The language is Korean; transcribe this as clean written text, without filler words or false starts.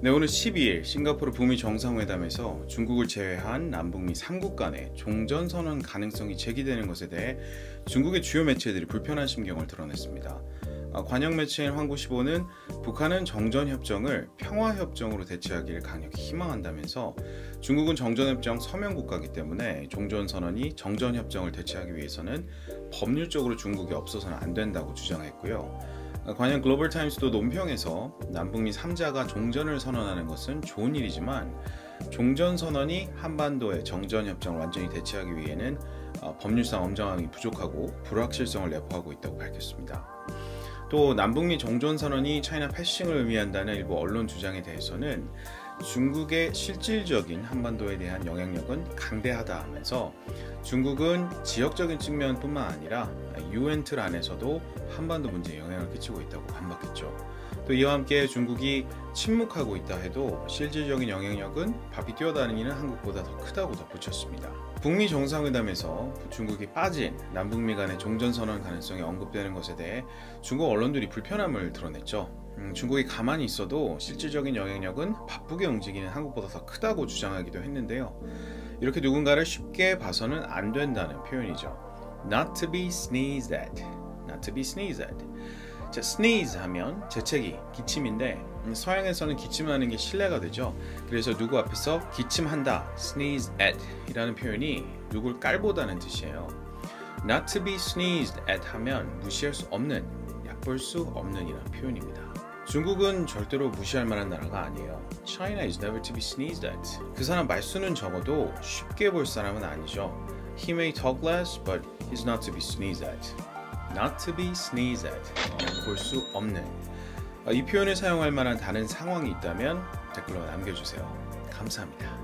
네, 오늘 12일 싱가포르 북미 정상회담에서 중국을 제외한 남북미 3국 간의 종전선언 가능성이 제기되는 것에 대해 중국의 주요 매체들이 불편한 심경을 드러냈습니다. 관영 매체인 황구15는 북한은 정전협정을 평화협정으로 대체하기를 강력히 희망한다면서 중국은 정전협정 서명국가이기 때문에 종전선언이 정전협정을 대체하기 위해서는 법률적으로 중국이 없어서는 안 된다고 주장했고요. 관영 글로벌타임스도 논평에서 남북미 3자가 종전을 선언하는 것은 좋은 일이지만 종전선언이 한반도의 정전협정을 완전히 대체하기 위해는 법률상 엄정함이 부족하고 불확실성을 내포하고 있다고 밝혔습니다. 또 남북미 종전선언이 차이나 패싱을 의미한다는 일부 언론 주장에 대해서는 중국의 실질적인 한반도에 대한 영향력은 강대하다 하면서 중국은 지역적인 측면뿐만 아니라 UN 틀 안에서도 한반도 문제에 영향을 끼치고 있다고 반박했죠. 또 이와 함께 중국이 침묵하고 있다 해도 실질적인 영향력은 바삐 뛰어다니는 한국보다 더 크다고 덧붙였습니다. 북미 정상회담에서 중국이 빠진 남북미 간의 종전선언 가능성이 언급되는 것에 대해 중국 언론들이 불편함을 드러냈죠. 중국이 가만히 있어도 실질적인 영향력은 바쁘게 움직이는 한국보다 더 크다고 주장하기도 했는데요. 이렇게 누군가를 쉽게 봐서는 안 된다는 표현이죠. Not to be sneezed at. Not to be sneezed at. 자, sneeze 하면 재채기, 기침인데 서양에서는 기침하는 게 신뢰가 되죠. 그래서 누구 앞에서 기침한다, sneeze at 이라는 표현이 누굴 깔보다는 뜻이에요. Not to be sneezed at 하면 무시할 수 없는, 얕볼 수 없는 이라는 표현입니다. 중국은 절대로 무시할 만한 나라가 아니에요. China is never to be sneezed at. 그 사람 말수는 적어도 쉽게 볼 사람은 아니죠. He may talk less, but he's not to be sneezed at. Not to be sneezed at. 볼 수 없는. 이 표현을 사용할 만한 다른 상황이 있다면 댓글로 남겨주세요. 감사합니다.